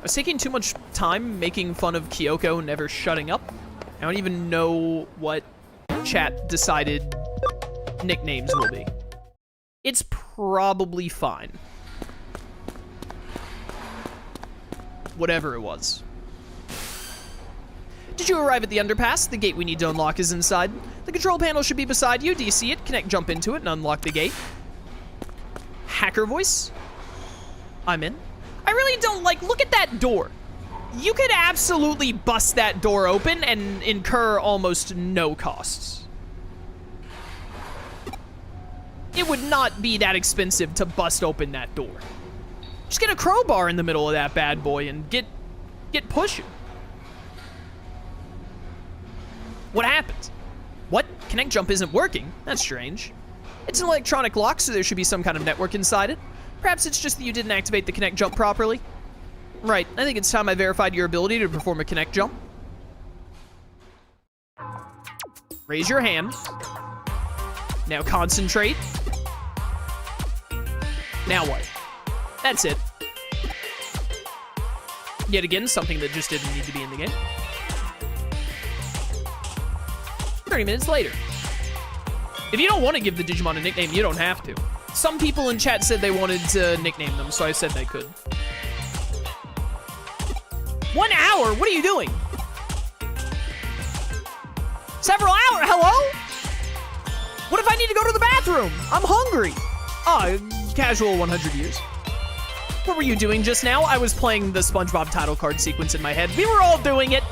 was taking too much time making fun of Kyoko never shutting up. I don't even know what chat decided nicknames will be. It's probably fine. Whatever it was. Did you arrive at the underpass? The gate we need to unlock is inside. The control panel should be beside you. Do you see it? Connect, jump into it, and unlock the gate. Hacker voice? I'm in. I really don't look at that door. You could absolutely bust that door open and incur almost no costs. It would not be that expensive to bust open that door. Just get a crowbar in the middle of that bad boy and get pushing. What happens? What? Connect jump isn't working? That's strange. It's an electronic lock, so there should be some kind of network inside it. Perhaps it's just that you didn't activate the connect jump properly. Right, I think it's time I verified your ability to perform a connect jump. Raise your hand. Now concentrate. Now what? That's it. Yet again, something that just didn't need to be in the game. 30 minutes later. If you don't want to give the Digimon a nickname, you don't have to. Some people in chat said they wanted to nickname them, so I said they could. 1 hour? What are you doing? Several hours? Hello? What if I need to go to the bathroom? I'm hungry. Casual 100 years. What were you doing just now? I was playing the SpongeBob title card sequence in my head. We were all doing it.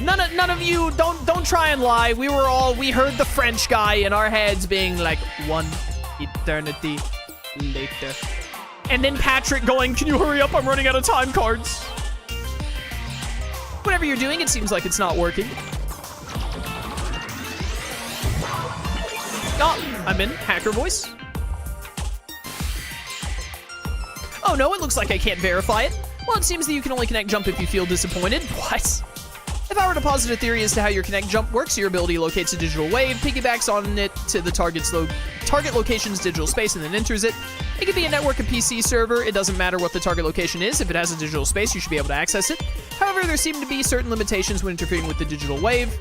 None of you, don't try and lie. We heard the French guy in our heads being like, 1 eternity later. And then Patrick going, can you hurry up? I'm running out of time cards. Whatever you're doing, it seems like it's not working. Oh, I'm in hacker voice. Oh no, it looks like I can't verify it. Well, it seems that you can only connect jump if you feel disappointed. What? If I were to posit a theory as to how your connect jump works, your ability locates a digital wave, piggybacks on it to the target location's digital space, and then enters it. It could be a network, a PC server. It doesn't matter what the target location is. If it has a digital space, you should be able to access it. However, there seem to be certain limitations when interfering with the digital wave.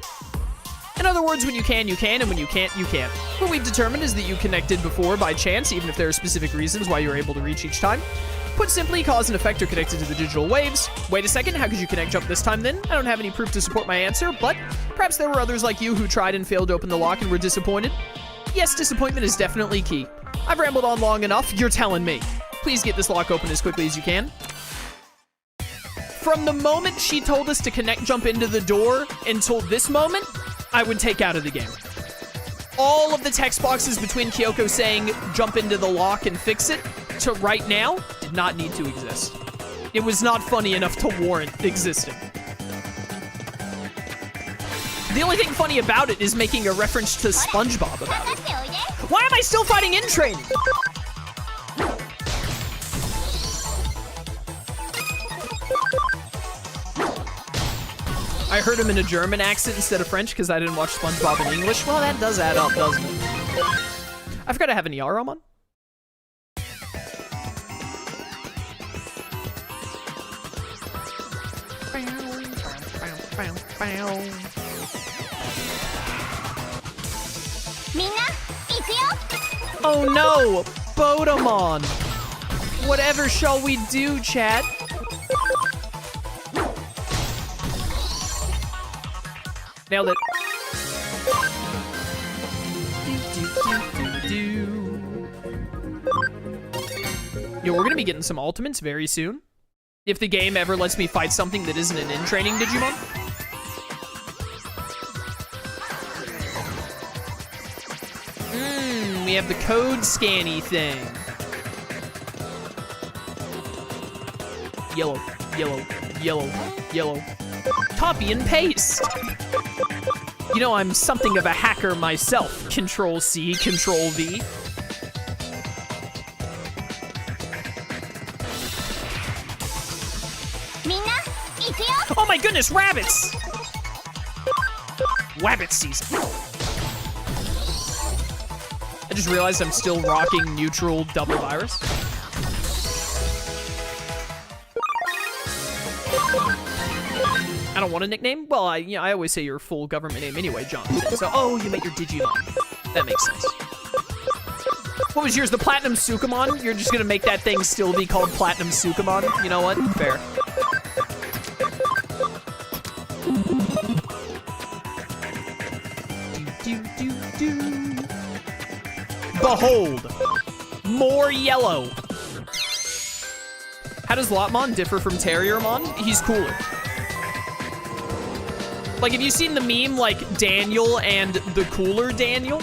In other words, when you can, and when you can't, you can't. What we've determined is that you connected before by chance, even if there are specific reasons why you're able to reach each time. Put simply, cause and effect are connected to the digital waves. Wait a second, how could you connect jump this time then? I don't have any proof to support my answer, but perhaps there were others like you who tried and failed to open the lock and were disappointed. Yes, disappointment is definitely key. I've rambled on long enough, you're telling me. Please get this lock open as quickly as you can. From the moment she told us to connect jump into the door until this moment, I would take out of the game. All of the text boxes between Kyoko saying jump into the lock and fix it to right now did not need to exist. It was not funny enough to warrant existing. The only thing funny about it is making a reference to SpongeBob about it. Why am I still fighting in training? I heard him in a German accent instead of French because I didn't watch SpongeBob in English. Well, that does add up, doesn't it? I forgot I have an ER on. Oh no! Bodamon! Whatever shall we do, chat? Nailed it. Yo, we're gonna be getting some ultimates very soon. If the game ever lets me fight something that isn't an in-training Digimon. We have the code scanny thing. Yellow, yellow, yellow, yellow. Copy and paste. You know, I'm something of a hacker myself. Control C, Control V. Oh my goodness, rabbits! Wabbit season. I just realized I'm still rocking neutral double virus. don't want a nickname? Well, I always say your full government name anyway, Jonathan. So, oh, you meant your Digimon. That makes sense. What was yours, the Platinum Sukamon? You're just gonna make that thing still be called Platinum Sukamon? You know what? Fair. Behold, more yellow. How does Lotmon differ from Terriermon? He's cooler. Like, have you seen the meme, like, Daniel and the cooler Daniel?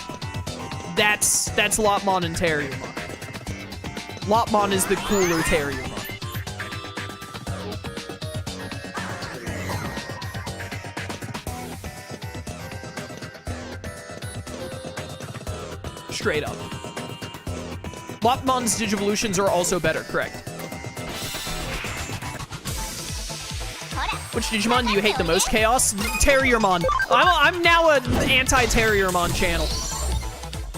That's Lotmon and Terriermon. Lotmon is the cooler Terriermon. Straight up. Lotmon's Digivolutions are also better, correct? Which Digimon do you hate the most, Chaos? Terriermon. I'm now an anti-Terriermon channel.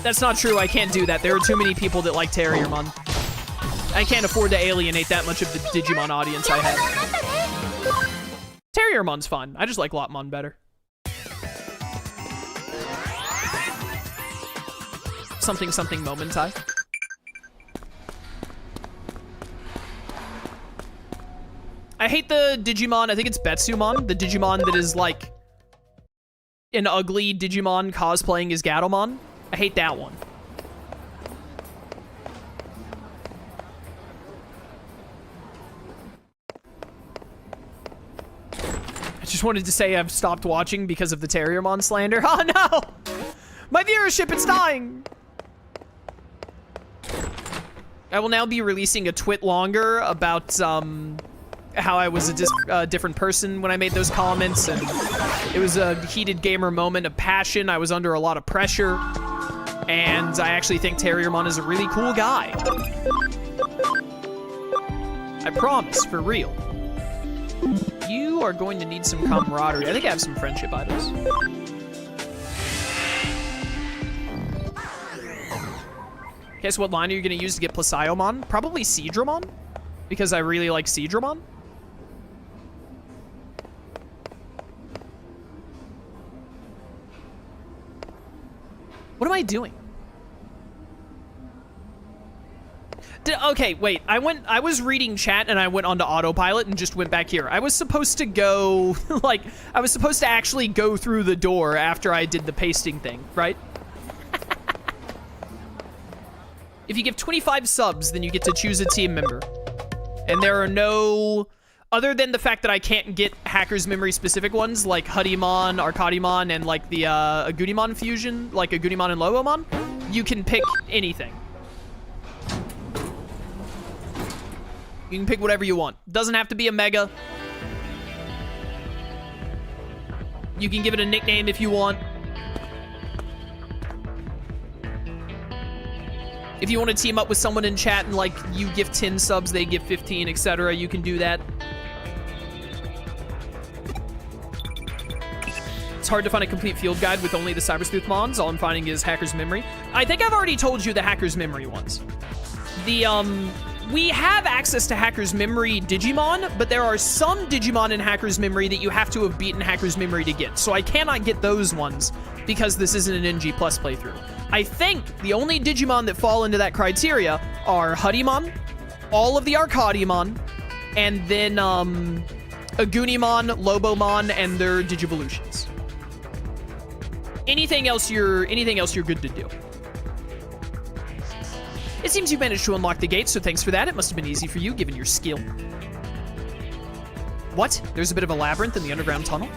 That's not true, I can't do that. There are too many people that like Terriermon. I can't afford to alienate that much of the Digimon audience I have. Terriermon's fun. I just like Lotmon better. Something something momentai. I hate the Digimon, I think it's Betsumon, the Digimon that is like an ugly Digimon cosplaying as Gatomon. I hate that one. I just wanted to say I've stopped watching because of the Terriermon slander. Oh no! My viewership is dying! I will now be releasing a twit longer about how I was a different person when I made those comments, and it was a heated gamer moment of passion. I was under a lot of pressure, and I actually think Terriermon is a really cool guy. I promise, for real. You are going to need some camaraderie. I think I have some friendship items. Guess what line are you going to use to get Placiomon? Probably Seadramon, because I really like Seadramon. What am I doing? Okay, wait. I was reading chat and I went onto autopilot and just went back here. I was supposed to go, like, I was supposed to actually go through the door after I did the pasting thing, right? If you give 25 subs, then you get to choose a team member. And there are no... Other than the fact that I can't get Hacker's Memory specific ones, like Hudimon, Arcadimon, and like the Agudimon fusion, like Agudimon and Lobomon, you can pick anything. You can pick whatever you want. Doesn't have to be a Mega. You can give it a nickname if you want. If you want to team up with someone in chat and like you give 10 subs, they give 15, etc., you can do that. It's hard to find a complete field guide with only the Cyber Sleuth mons. All I'm finding is Hacker's Memory. I think I've already told you the Hacker's Memory ones. We have access to Hacker's Memory Digimon, but there are some Digimon in Hacker's Memory that you have to have beaten Hacker's Memory to get. So I cannot get those ones because this isn't an NG Plus playthrough. I think the only Digimon that fall into that criteria are Hudimon, all of the Arcadimon, and then Agunimon, Lobomon, and their Digivolutions. Anything else you're good to do. It seems you managed to unlock the gate, so thanks for that. It must have been easy for you, given your skill. What? There's a bit of a labyrinth in the underground tunnel?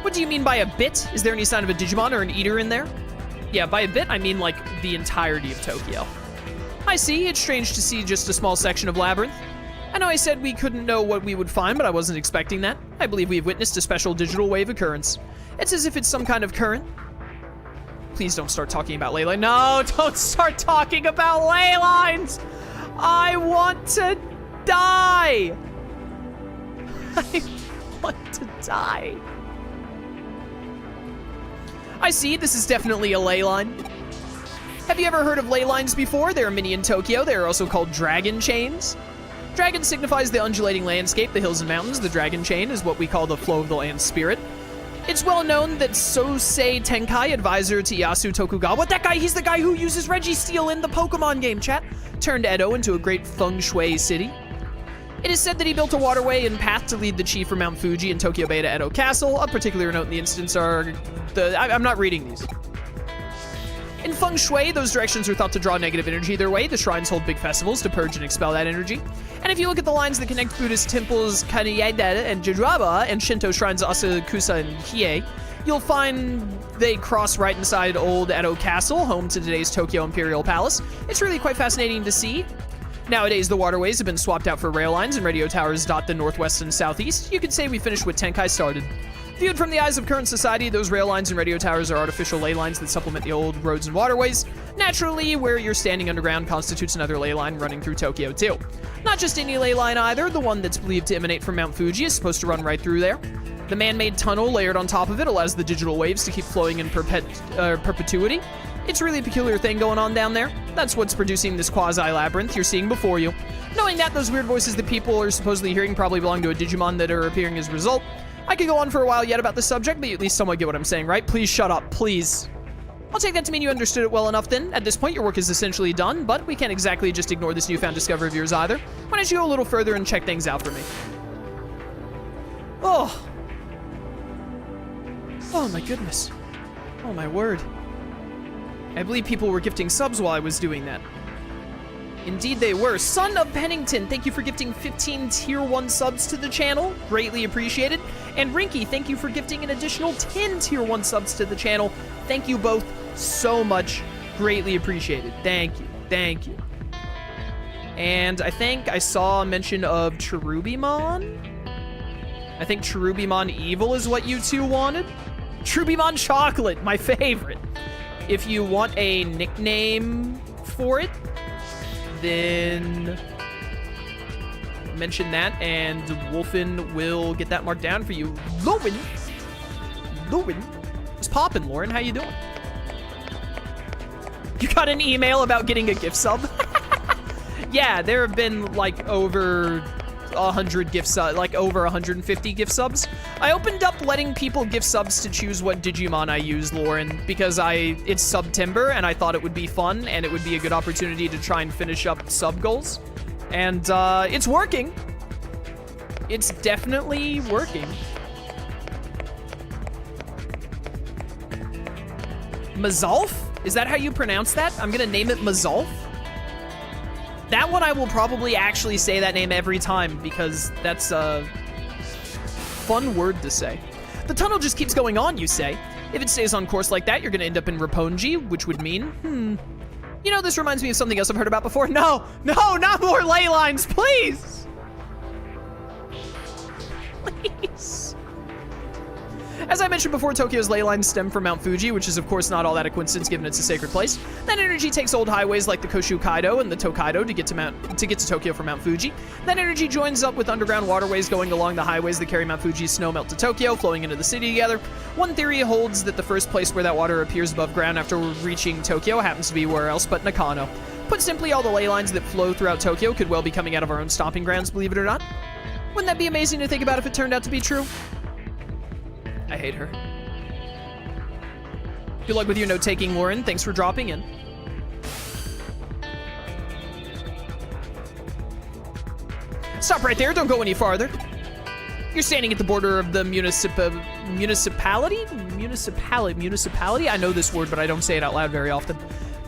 What do you mean by a bit? Is there any sign of a Digimon or an Eater in there? Yeah, by a bit, I mean, like, the entirety of Tokyo. I see. It's strange to see just a small section of labyrinth. I know I said we couldn't know what we would find, but I wasn't expecting that. I believe we've witnessed a special digital wave occurrence. It's as if it's some kind of current. Please don't start talking about ley lines. No, don't start talking about ley lines! I want to die! I want to die. I see, this is definitely a ley line. Have you ever heard of ley lines before? There are many in Tokyo. They are also called dragon chains. Dragon signifies the undulating landscape, the hills and mountains. The dragon chain is what we call the flow of the land spirit. It's well known that Sosei Tenkai, advisor to Yasu Tokugawa, that guy, he's the guy who uses Registeel in the Pokemon game, chat, turned Edo into a great feng shui city. It is said that he built a waterway and path to lead the chief from Mount Fuji and Tokyo Bay to Edo Castle. Of particular note in the instance are I'm not reading these. In feng shui, those directions are thought to draw negative energy their way. The shrines hold big festivals to purge and expel that energy. And if you look at the lines that connect Buddhist temples Kaneyada and Jidraba and Shinto shrines Asakusa and Hiei, you'll find they cross right inside old Edo Castle, home to today's Tokyo Imperial Palace. It's really quite fascinating to see. Nowadays, the waterways have been swapped out for rail lines and radio towers dot the northwest and southeast. You could say we finished what Tenkai started. Viewed from the eyes of current society, those rail lines and radio towers are artificial ley lines that supplement the old roads and waterways. Naturally, where you're standing underground constitutes another ley line running through Tokyo too. Not just any ley line either, the one that's believed to emanate from Mount Fuji is supposed to run right through there. The man-made tunnel layered on top of it allows the digital waves to keep flowing in perpetuity. It's really a peculiar thing going on down there. That's what's producing this quasi-labyrinth you're seeing before you. Knowing that, those weird voices that people are supposedly hearing probably belong to a Digimon that are appearing as a result. I could go on for a while yet about this subject, but you at least somewhat get what I'm saying, right? Please shut up, please. I'll take that to mean you understood it well enough then. At this point, your work is essentially done, but we can't exactly just ignore this newfound discovery of yours either. Why don't you go a little further and check things out for me? Oh. Oh my goodness. Oh my word. I believe people were gifting subs while I was doing that. Indeed they were. Son of Pennington, thank you for gifting 15 tier 1 subs to the channel. Greatly appreciated. And Rinky, thank you for gifting an additional 10 tier 1 subs to the channel. Thank you both so much. Greatly appreciated. Thank you. Thank you. And I think I saw a mention of Cherubimon. I think Cherubimon Evil is what you two wanted. Cherubimon Chocolate, my favorite. If you want a nickname for it, then mention that, and Wolfen will get that marked down for you. Lowen! What's poppin', Lauren? How you doing? You got an email about getting a gift sub? Yeah, there have been, like, over 100 gift subs, like over 150 gift subs. I opened up letting people gift subs to choose what Digimon I use, Lauren, because it's September and I thought it would be fun and it would be a good opportunity to try and finish up sub goals. And it's working. It's definitely working. Mazalf? Is that how you pronounce that? I'm gonna name it Mazalf. That one I will probably actually say that name every time because that's a fun word to say. The tunnel just keeps going on, you say. If it stays on course like that, you're gonna end up in Roppongi, which would mean, You know, this reminds me of something else I've heard about before. No, not more ley lines, please. Please. As I mentioned before, Tokyo's ley lines stem from Mount Fuji, which is of course not all that a coincidence given it's a sacred place. That energy takes old highways like the Koshu Kaido and the Tokaido to get to Tokyo from Mount Fuji. That energy joins up with underground waterways going along the highways that carry Mount Fuji's snowmelt to Tokyo, flowing into the city together. One theory holds that the first place where that water appears above ground after reaching Tokyo happens to be where else but Nakano. Put simply, all the ley lines that flow throughout Tokyo could well be coming out of our own stomping grounds, believe it or not. Wouldn't that be amazing to think about if it turned out to be true? I hate her. Good luck with your note-taking, Lauren. Thanks for dropping in. Stop right there. Don't go any farther. You're standing at the border of the municipality? Municipality? I know this word, but I don't say it out loud very often.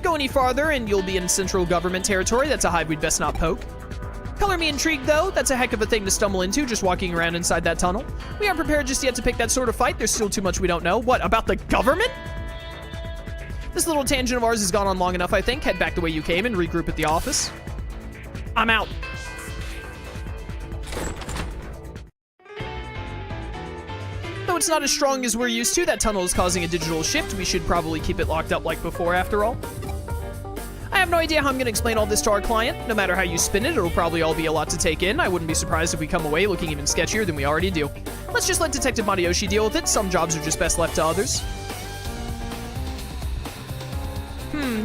Go any farther, and you'll be in central government territory. That's a hive we'd best not poke. Color me intrigued, though. That's a heck of a thing to stumble into, just walking around inside that tunnel. We aren't prepared just yet to pick that sort of fight. There's still too much we don't know. What, about the government? This little tangent of ours has gone on long enough, I think. Head back the way you came and regroup at the office. I'm out. Though it's not as strong as we're used to, that tunnel is causing a digital shift. We should probably keep it locked up like before, after all. I have no idea how I'm going to explain all this to our client. No matter how you spin it, it'll probably all be a lot to take in. I wouldn't be surprised if we come away looking even sketchier than we already do. Let's just let Detective Matayoshi deal with it. Some jobs are just best left to others.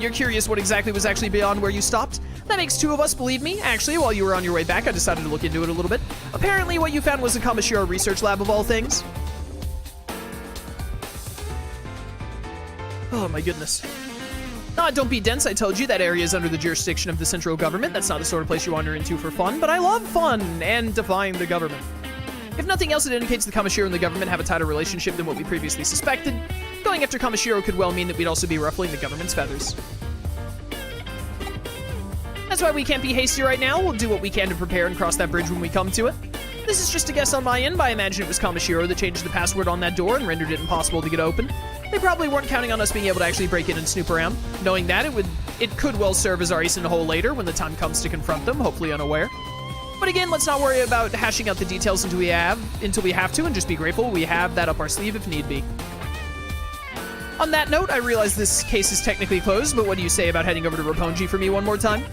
You're curious what exactly was actually beyond where you stopped? That makes 2 of us, believe me. Actually, while you were on your way back, I decided to look into it a little bit. Apparently, what you found was a Kamishiro research lab of all things. Oh my goodness. Don't be dense, I told you. That area is under the jurisdiction of the central government. That's not the sort of place you wander into for fun, but I love fun and defying the government. If nothing else, it indicates the Kamishiro and the government have a tighter relationship than what we previously suspected. Going after Kamishiro could well mean that we'd also be ruffling the government's feathers. That's why we can't be hasty right now. We'll do what we can to prepare and cross that bridge when we come to it. This is just a guess on my end, but I imagine it was Kamishiro that changed the password on that door and rendered it impossible to get open. They probably weren't counting on us being able to actually break in and snoop around. Knowing that, it could well serve as our ace in the hole later when the time comes to confront them, hopefully unaware. But again, let's not worry about hashing out the details until we have to, and just be grateful we have that up our sleeve if need be. On that note, I realize this case is technically closed, but what do you say about heading over to Roppongi for me one more time?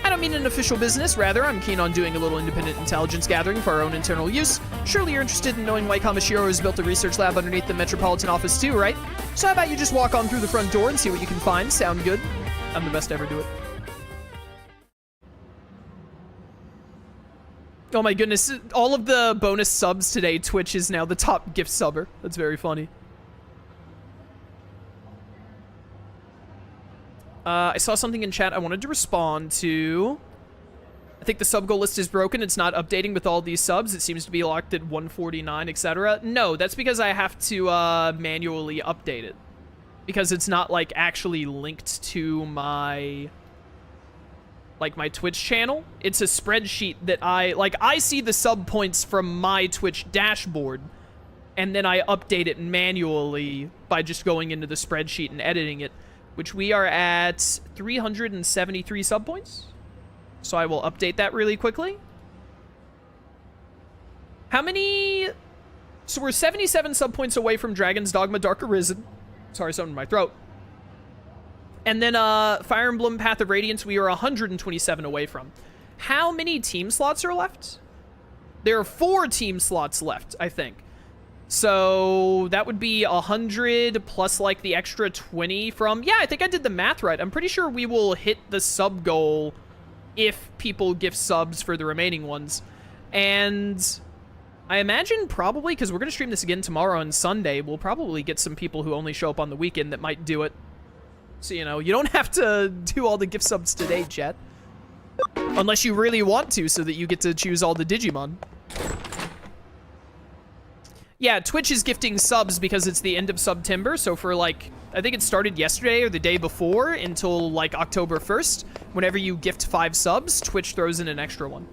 I don't mean an official business, rather, I'm keen on doing a little independent intelligence gathering for our own internal use. Surely you're interested in knowing why Kamishiro has built a research lab underneath the Metropolitan Office too, right? So how about you just walk on through the front door and see what you can find? Sound good? I'm the best to ever do it. Oh my goodness, all of the bonus subs today, Twitch is now the top gift subber. That's very funny. I saw something in chat I wanted to respond to. I think the sub goal list is broken. It's not updating with all these subs. It seems to be locked at 149, etc. No, that's because I have to manually update it. Because it's not, like, actually linked to my... like, my Twitch channel. It's a spreadsheet that I see the sub points from my Twitch dashboard, and then I update it manually by just going into the spreadsheet and editing it, which we are at 373 sub points. So I will update that really quickly. How many... So we're 77 sub points away from Dragon's Dogma Dark Arisen. Sorry, something in my throat. And then Fire Emblem Path of Radiance, we are 127 away from. How many team slots are left? There are 4 team slots left, I think. So that would be 100 plus like the extra 20 from... Yeah, I think I did the math right. I'm pretty sure we will hit the sub goal if people gift subs for the remaining ones. And I imagine probably, because we're going to stream this again tomorrow and Sunday, we'll probably get some people who only show up on the weekend that might do it. So, you know, you don't have to do all the gift subs today, chat. Unless you really want to, so that you get to choose all the Digimon. Yeah, Twitch is gifting subs because it's the end of September, so for, like, I think it started yesterday or the day before until, like, October 1st. Whenever you gift 5 subs, Twitch throws in an extra one.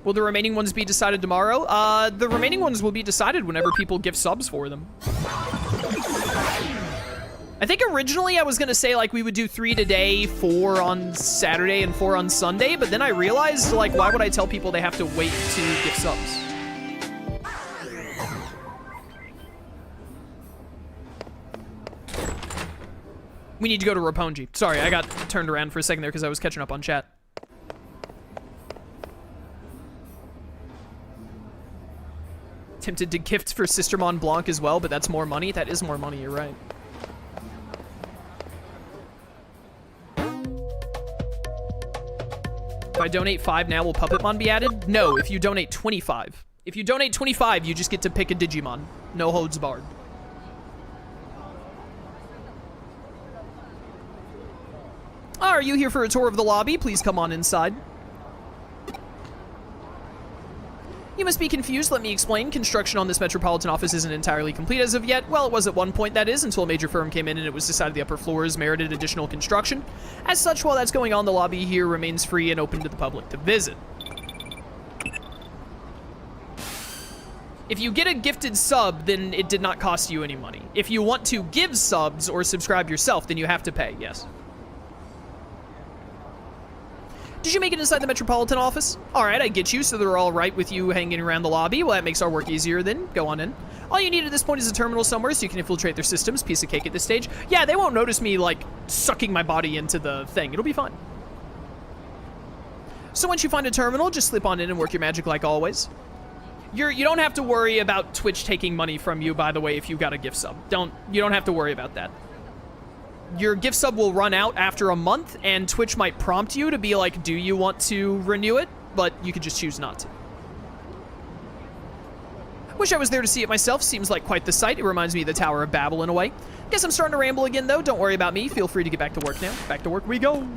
Will the remaining ones be decided tomorrow? The remaining ones will be decided whenever people gift subs for them. I think originally I was going to say, like, we would do 3 today, 4 on Saturday, and 4 on Sunday, but then I realized, like, why would I tell people they have to wait to gift subs? We need to go to Roppongi. Sorry, I got turned around for a second there because I was catching up on chat. Tempted to gift for Sister Mont Blanc as well, but that's more money. That is more money, you're right. If I donate 5 now, will Puppetmon be added? No, if you donate 25. If you donate 25, you just get to pick a Digimon. No holds barred. Are you here for a tour of the lobby? Please come on inside. You must be confused. Let me explain. Construction on this Metropolitan office isn't entirely complete as of yet. Well, it was at one point, that is, until a major firm came in and it was decided the upper floors merited additional construction. As such, while that's going on, the lobby here remains free and open to the public to visit. If you get a gifted sub, then it did not cost you any money. If you want to give subs or subscribe yourself, then you have to pay, yes. Did you make it inside the Metropolitan office? Alright, I get you, so they're all right with you hanging around the lobby. Well, that makes our work easier then. Go on in. All you need at this point is a terminal somewhere so you can infiltrate their systems. Piece of cake at this stage. Yeah, they won't notice me, like, sucking my body into the thing. It'll be fine. So once you find a terminal, just slip on in and work your magic like always. You don't have to worry about Twitch taking money from you, by the way, if you got a gift sub. You don't have to worry about that. your gift sub will run out after a month, and Twitch might prompt you to be like, do you want to renew it? But you could just choose not to. Wish I was there to see it myself. Seems like quite the sight. It reminds me of the Tower of Babel in a way. Guess I'm starting to ramble again, though. Don't worry about me. Feel free to get back to work now. Back to work we go.